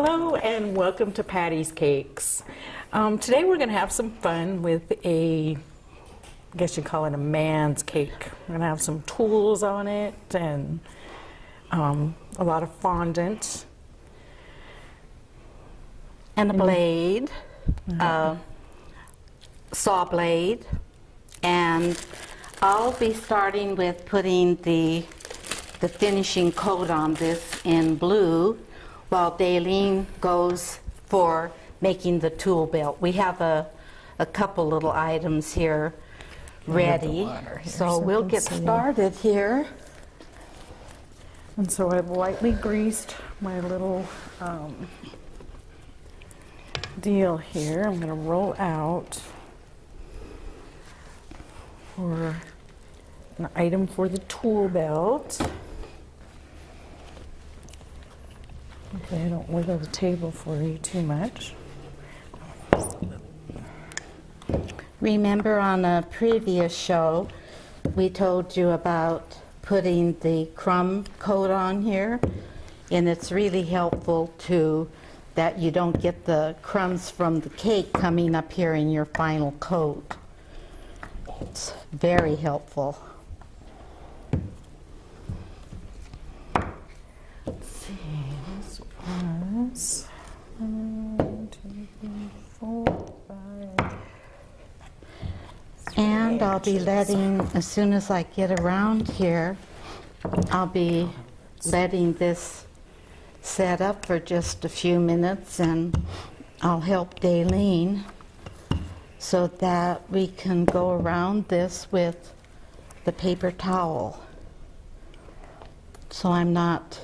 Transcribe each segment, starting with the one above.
Hello and welcome to Patty's Cakes. Today we're going to have some fun with I guess you call it a man's cake. We're going to have some tools on it and a lot of fondant. And a blade, saw blade, and I'll be starting with putting the finishing coat on this in blue, while Dalene goes for making the tool belt. We have a couple little items here ready, so we'll get started here. And so I've lightly greased my little deal here. I'm going to roll out for an item for the tool belt. Okay, I don't wiggle the table for you too much. Remember on a previous show, we told you about putting the crumb coat on here, and it's really helpful that you don't get the crumbs from the cake coming up here in your final coat. It's very helpful. Let's see, this was 1, 2, 3, 4, 5. And I'll be letting, as soon as I get around here, I'll be letting this set up for just a few minutes, and I'll help Dalene so that we can go around this with the paper towel. So I'm not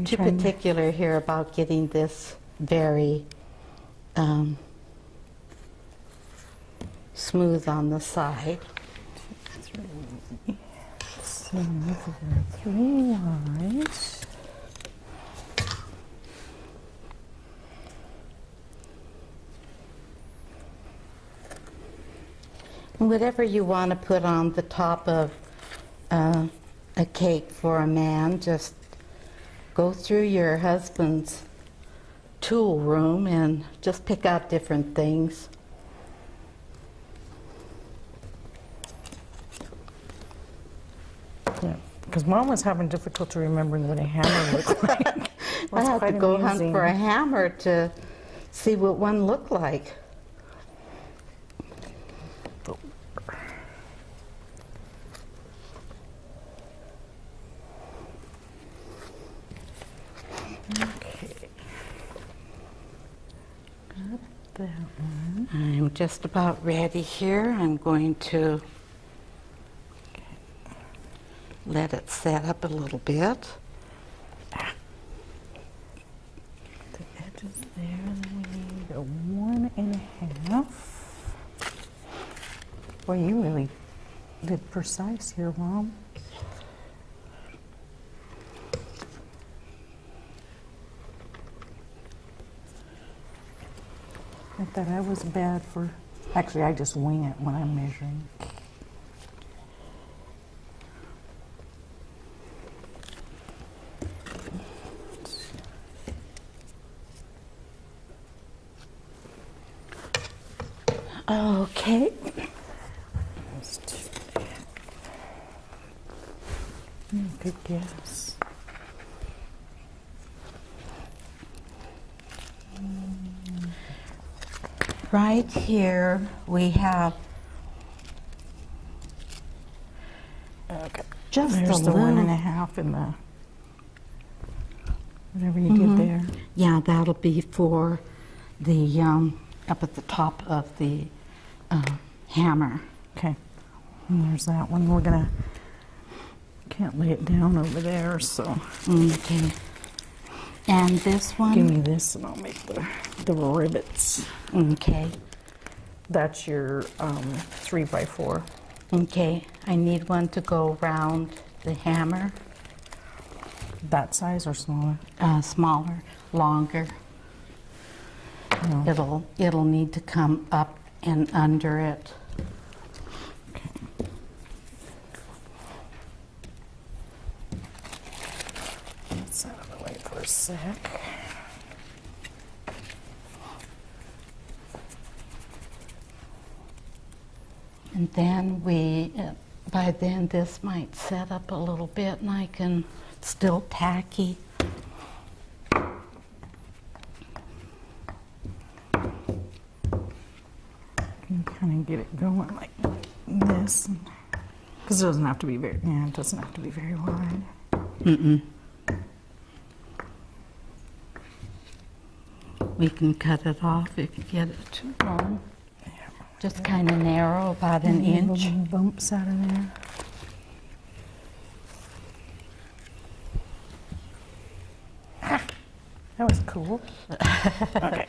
too particular here about getting this very smooth on the side. 2, 3. So this is our 3 lines. Whatever you want to put on the top of a cake for a man, just go through your husband's tool room and just pick out different things. Yeah, because Mom was having difficulty remembering what a hammer looked like. I had to go hunt for a hammer to see what one looked like. Okay. Got that one. I'm just about ready here. I'm going to let it set up a little bit. The edges there, and then we need a 1 1/2. Boy, you really did precise here, Mom. I thought I was bad for, actually I just wing it when I'm measuring. Okay. Good guess. Right here we have just There's a the little 1 1/2 in the whatever you did there. Yeah, that'll be for the up at the top of the hammer. Okay, and there's that one. We're gonna can't lay it down over there, so Okay. And this one? give me this, and I'll make the rivets. Okay. That's your 3x4. Okay. I need one to go around the hammer. That size or smaller? Smaller, longer. No. It'll need to come up and under it. Okay. That's out of the way for a sec. And then by then this might set up a little bit and I can still tacky. And kind of get it going like this. Because it doesn't have to be very, yeah, it doesn't have to be very wide. Mm-mm. We can cut it off if you get it too long. Yeah. Just kind of narrow, about an inch. Little bumps out of there. That was cool. Okay.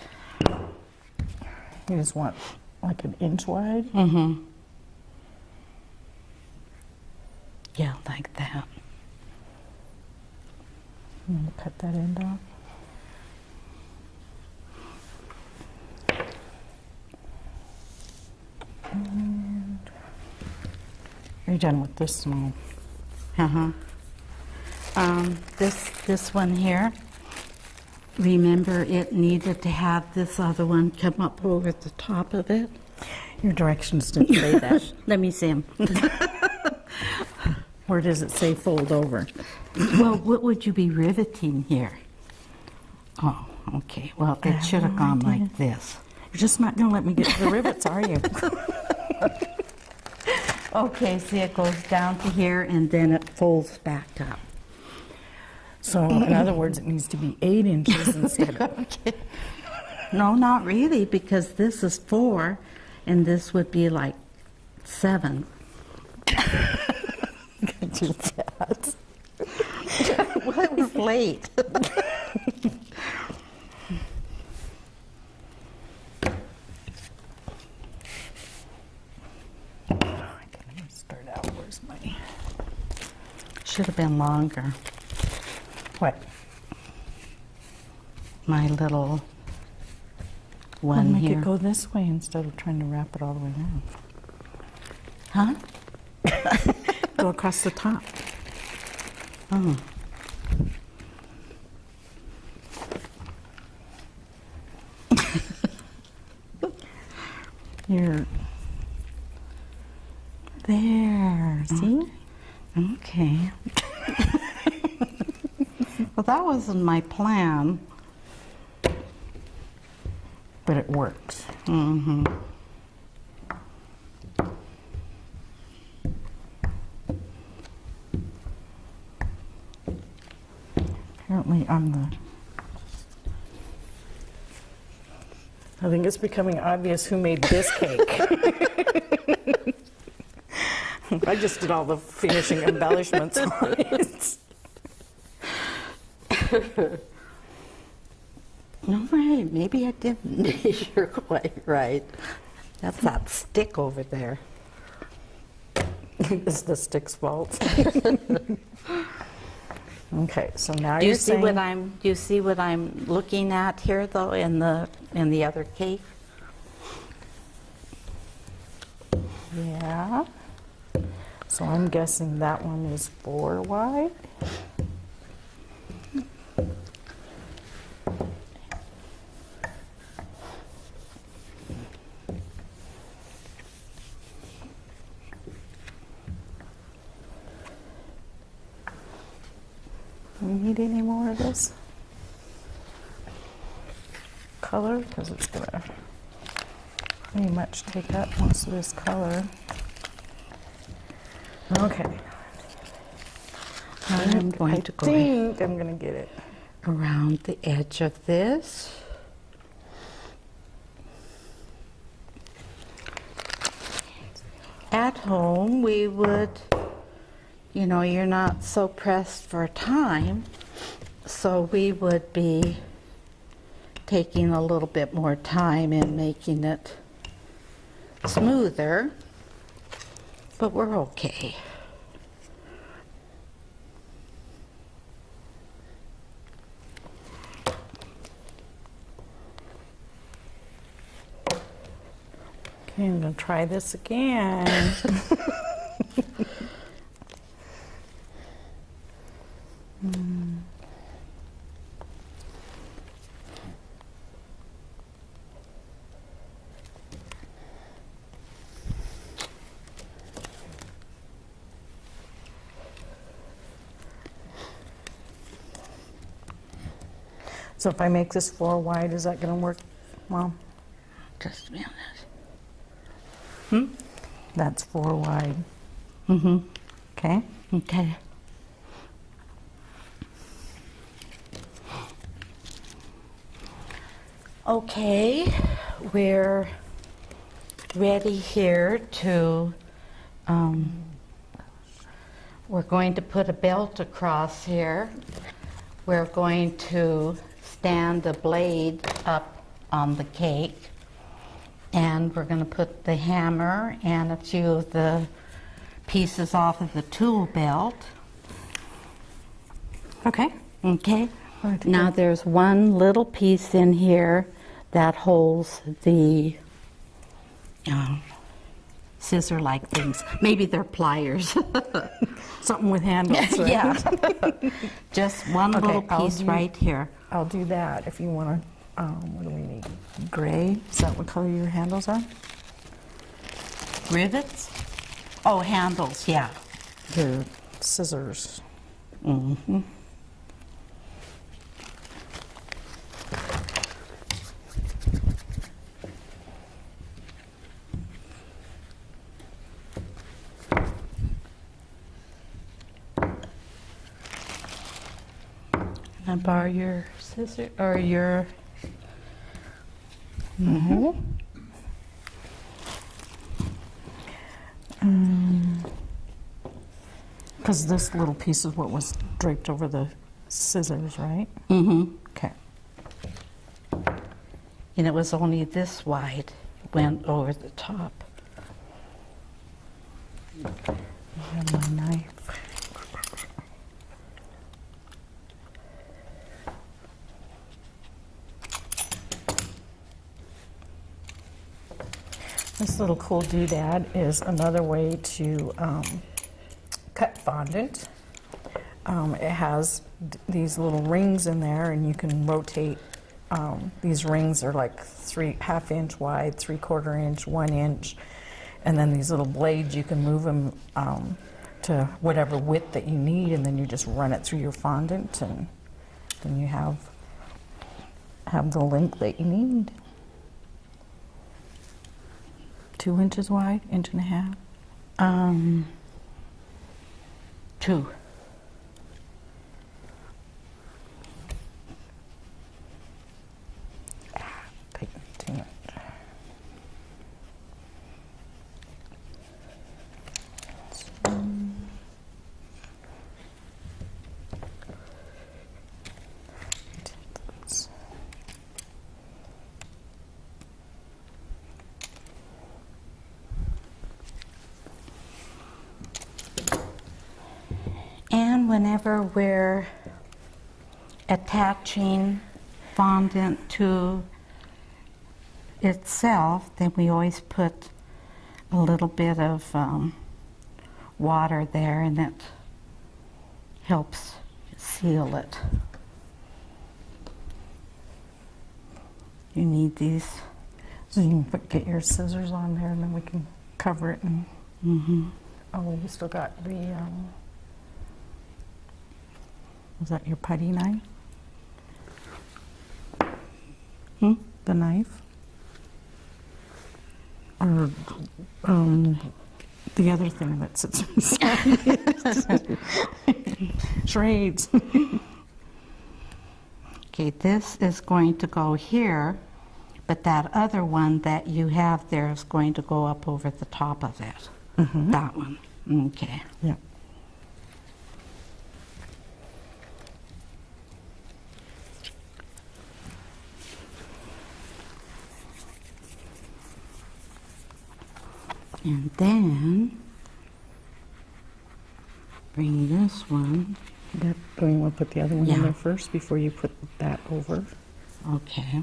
You just want like an inch wide? Mm-hmm. Yeah, like that. I'm going to cut that end off. And are you done with this small? Uh-huh. This one here, remember it needed to have this other one come up over the top of it? Your directions didn't say that. Let me see them. Where does it say fold over? Well, what would you be riveting here? Oh, okay. Well, it should have gone like this. You're just not going to let me get to the rivets, are you? Okay, see, it goes down to here and then it folds back up. So, in other words, it needs to be 8 inches instead of... Okay. No, not really, because this is 4 and this would be like 7. Could do that. Well, it was late. I can't even start out. Where's my... Should have been longer. What? My little Well, one make here. it go this way instead of trying to wrap it all the way down. Huh? Go across the top. Oh. You're... There, see? Okay. Well, that wasn't my plan. But it works. Mm-hmm. Apparently I'm the... I think it's becoming obvious who made this cake. I just did all the finishing embellishments on it. No, right. Maybe I didn't. You're quite right. That's that stick over there. It's the stick's fault. Okay, so now Do you're you see saying... do you see what I'm looking at here though in the other cake? Yeah. So I'm guessing that one is 4 wide. Do you need any more of this color? Because it's going to pretty much take up most of this color. Okay. I'm going to go I think I'm going to get it. around the edge of this. At home, we would, you know, you're not so pressed for time, so we would be taking a little bit more time and making it smoother, but we're okay. Okay, I'm going to try this again. So if I make this 4 wide, is that going to work, Mom? Just a minute. That's 4 wide. Mm-hmm. Okay. Okay. Okay, we're ready here to, we're going to put a belt across here. We're going to stand the blade up on the cake, and we're going to put the hammer and a few of the pieces off of the tool belt. Okay. Okay. All right, Now okay. there's one little piece in here that holds the scissor-like things. Maybe they're pliers. Something with handles, right? Yeah. Just one Okay, little I'll piece do- right here. I'll do that if you want to. What do we need? Gray? Is that what color your handles are? Rivets? Oh, handles, yeah. Your scissors. Mm-hmm. Can I borrow your scissor or your? Mm-hmm. Because this little piece is what was draped over the scissors, right? Mm-hmm. Okay. And it was only this wide. It went over the top. I have my knife. This little cool doodad is another way to cut fondant. It has these little rings in there, and you can rotate. These rings are like 3.5 inch wide, 3/4 inch, 1 inch, and then these little blades, you can move them to whatever width that you need, and then you just run it through your fondant, and then you have the length that you need. 2 inches wide, 1.5 inches. 2. Take too much. And whenever we're attaching fondant to itself, then we always put a little bit of water there, and it helps seal it. You need these. So you can get your scissors on there, and then we can cover it. And oh, we still got the. Was that your putty knife? The knife? Or the other thing that sits beside charades. Okay, this is going to go here, but that other one that you have there is going to go up over the top of it. That one. Okay. Yeah. And then bring this one. Yep. Do you want to put the other one Yeah. in there first before you put that over? Okay.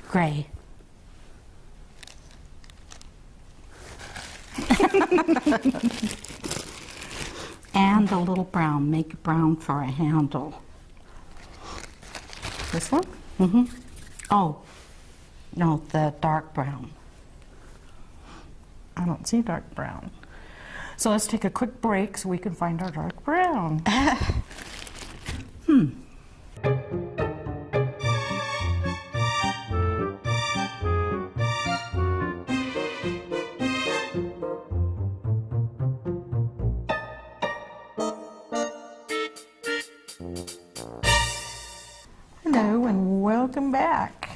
Gray. And a little brown. Make it brown for a handle. This one? Oh, no, the dark brown. I don't see dark brown. So let's take a quick break so we can find our dark brown. Hello and welcome back.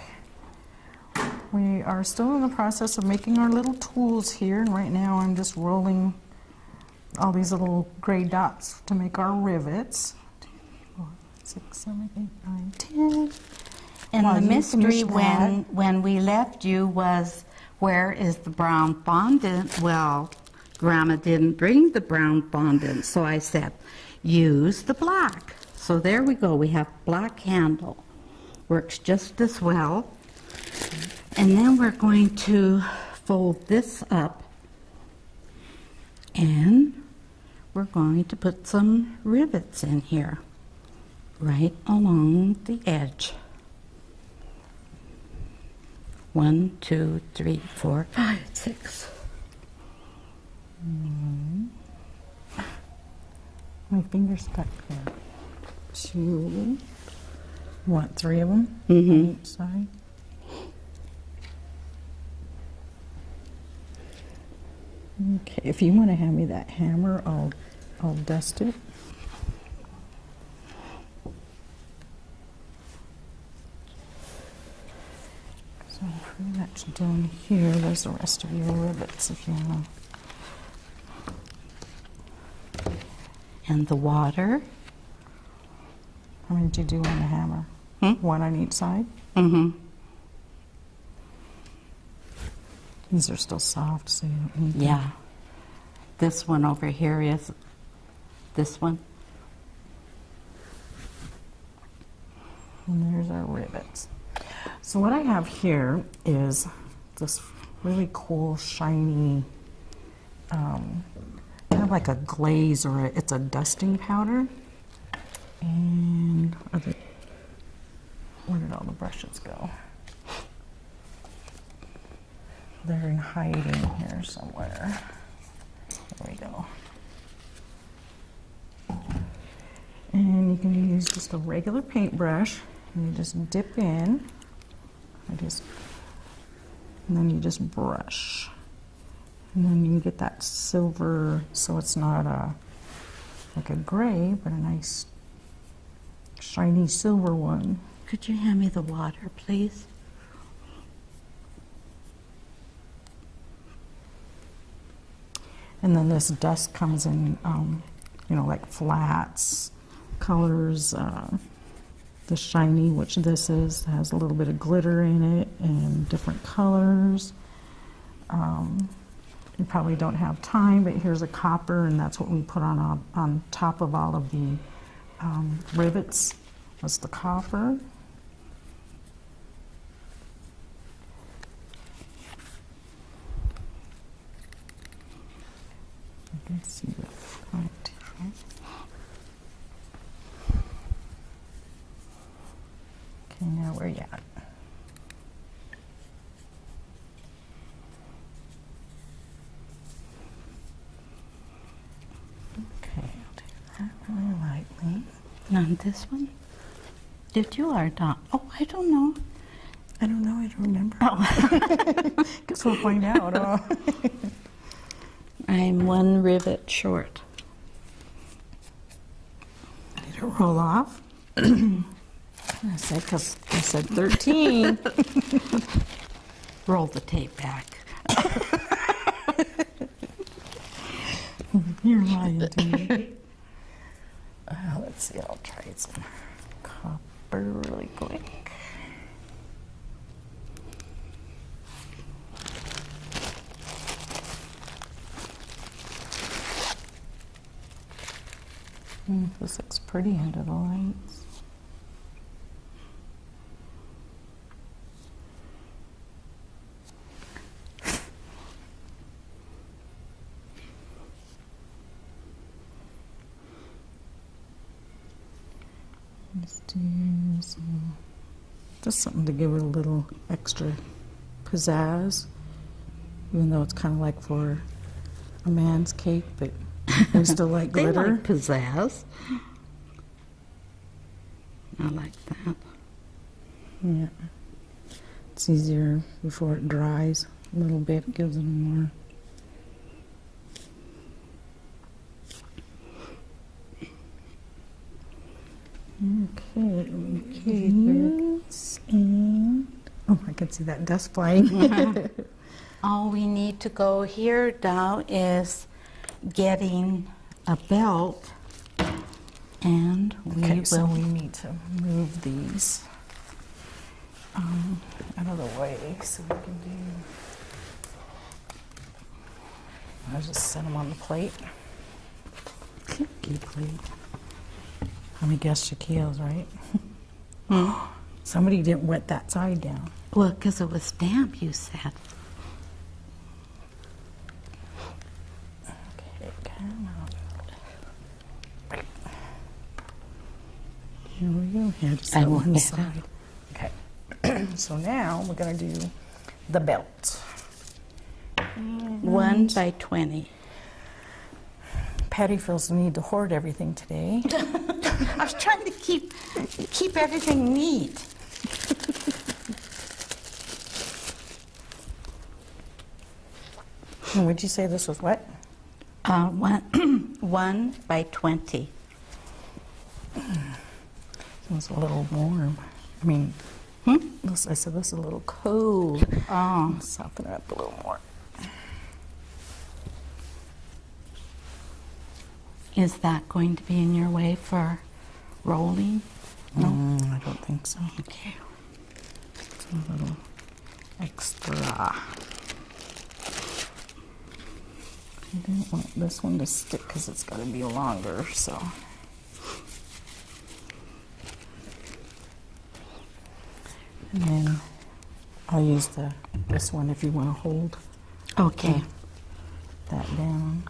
We are still in the process of making our little tools here, and right now I'm just rolling all these little gray dots to make our rivets. 2, 4, 6, 7, 8, 9, 10. And While the you mystery finish that- when we left you was, where is the brown fondant? Well, Grandma didn't bring the brown fondant, so I said, use the black. So there we go, we have black handle. Works just as well. And then we're going to fold this up and we're going to put some rivets in here, right along the edge. 1, 2, 3, 4, 5, 6. My finger's stuck there. 2. You want 3 of them Mm-hmm. on each side? Okay, if you want to hand me that hammer, I'll dust it. So I'm pretty much done here. There's the rest of your rivets if you want. And the water. How many did you do on the hammer? Hmm? 1 on each side? Mm-hmm. These are still soft, so you don't need them. Yeah. This one over here is this one. And there's our rivets. So what I have here is this really cool, shiny, kind of like a glaze, or it's a dusting powder. And where did all the brushes go? They're in hiding here somewhere. There we go. And you can use just a regular paintbrush, and you just dip in. And then you just brush. And then you can get that silver, so it's not like a gray, but a nice shiny silver one. Could you hand me the water, please? And then this dust comes in, like flats, colors. The shiny, which this is, has a little bit of glitter in it and different colors. You probably don't have time, but here's a copper, and that's what we put on top of all of the rivets. Was the copper. You can see the front here. Okay, now where you at? Okay, I'll do that really lightly. And on this one? Did you or not? Oh, I don't know. I don't know, I don't remember. Oh. Guess we'll find out. I'm 1 rivet short. Did it roll off? I said, because I said 13. Roll the tape back. You're lying to me. Let's see, I'll try some copper really quick. This looks pretty under the lights. Let's do some, just something to give it a little extra pizzazz, even though it's kind of like for a man's cake, but we still like They glitter. like pizzazz. I like that. Yeah. It's easier before it dries a little bit, gives it more. Okay, Okay, can see that dust flying. All we need to go here now is getting a belt, and Okay, so we need to move these out of the way so we can do. I'll just set them on the plate. Cookie plate. Let me guess Shaquille's, right? Somebody didn't wet that side down. Well, because it was damp, you said. Okay, come on. Here we go. Here, just I set want one that. side. Okay. So now we're going to do the belt. 1 by 20. Patty feels the need to hoard everything today. I was trying to keep everything neat. And would you say this was what? 1 by 20. It's a little warm. I mean, I said this is a little cold. Oh. Soften it up a little more. Is that going to be in your way for rolling? No? I don't think so. Okay. It's a little extra. I didn't want this one to stick because it's got to be longer, so. And then I'll use this one if you want to hold Okay. that down.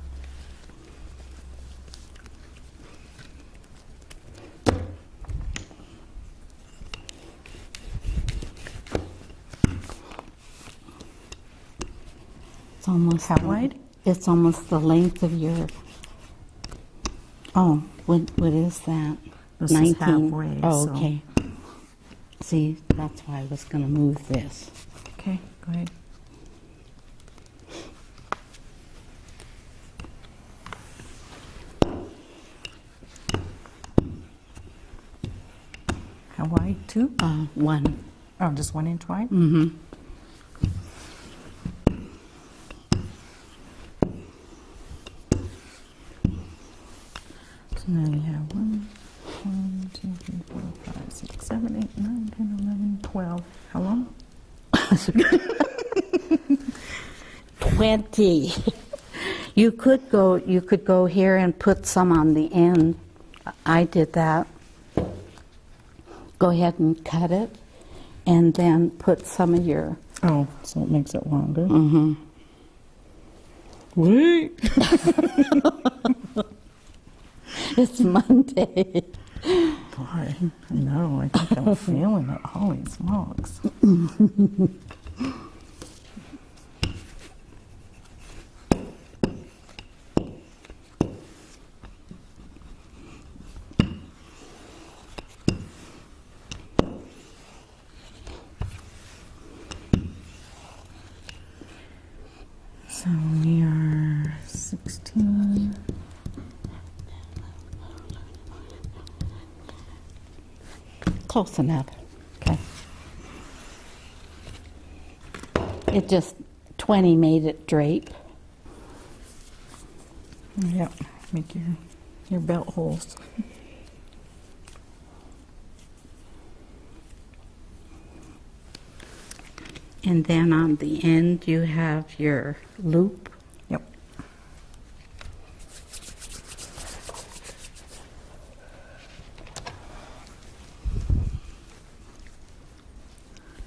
It's almost How wide? It's almost the length of your. Oh, what is that? This is halfway, Oh, so- okay. See, that's why I was going to move this. Okay, go ahead. How wide? 2? 1. Oh, just 1 inch wide? Mm-hmm. So now you have 1, 2, 3, 4, 5, 6, 7, 8, 9, 10, 11, 12. How long? 20. You could go here and put some on the end. I did that. Go ahead and cut it, and then put some of your. Oh, so it makes it longer. Mm-hmm. Wait. It's Monday. Boy, I know. I think I'm feeling it. Holy smokes. So we are 16. Close enough. Okay. It just 20 made it drape. Yep. Make your belt holes. And then on the end you have your loop. Yep.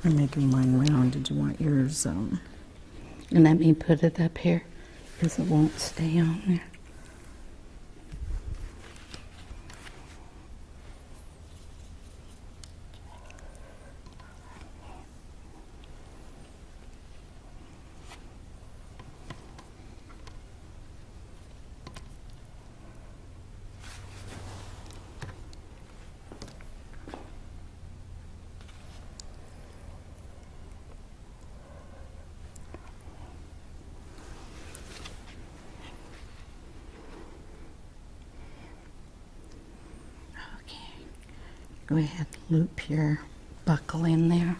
I'm making mine round. Did you want yours? And let me put it up here because it won't stay on there. Okay. Go ahead, loop your buckle in there.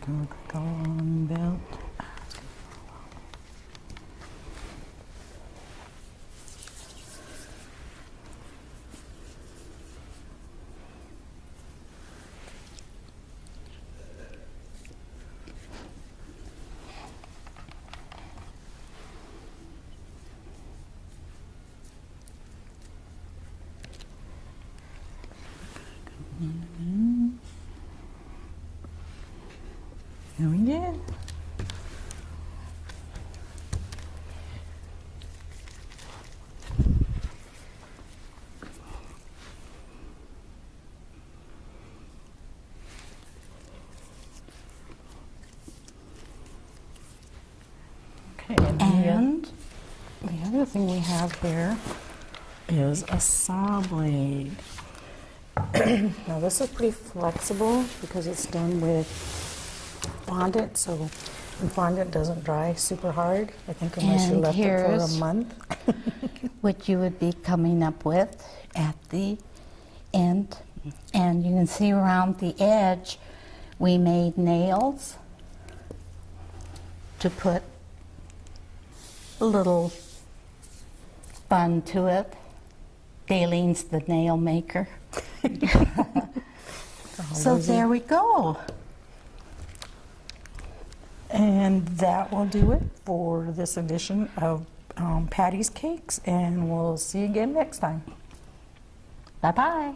Gonna go on belt. There we go. Okay, And the other thing we have here is a saw blade. Now this is pretty flexible because it's done with fondant, so and fondant doesn't dry super hard, I think, unless you And left it for a here's- month. what you would be coming up with at the end. And you can see around the edge, we made nails to put a little fun to it. Dalene's the nail maker. So there we go. And that will do it for this edition of Patty's Cakes, and we'll see you again next time. Bye-bye.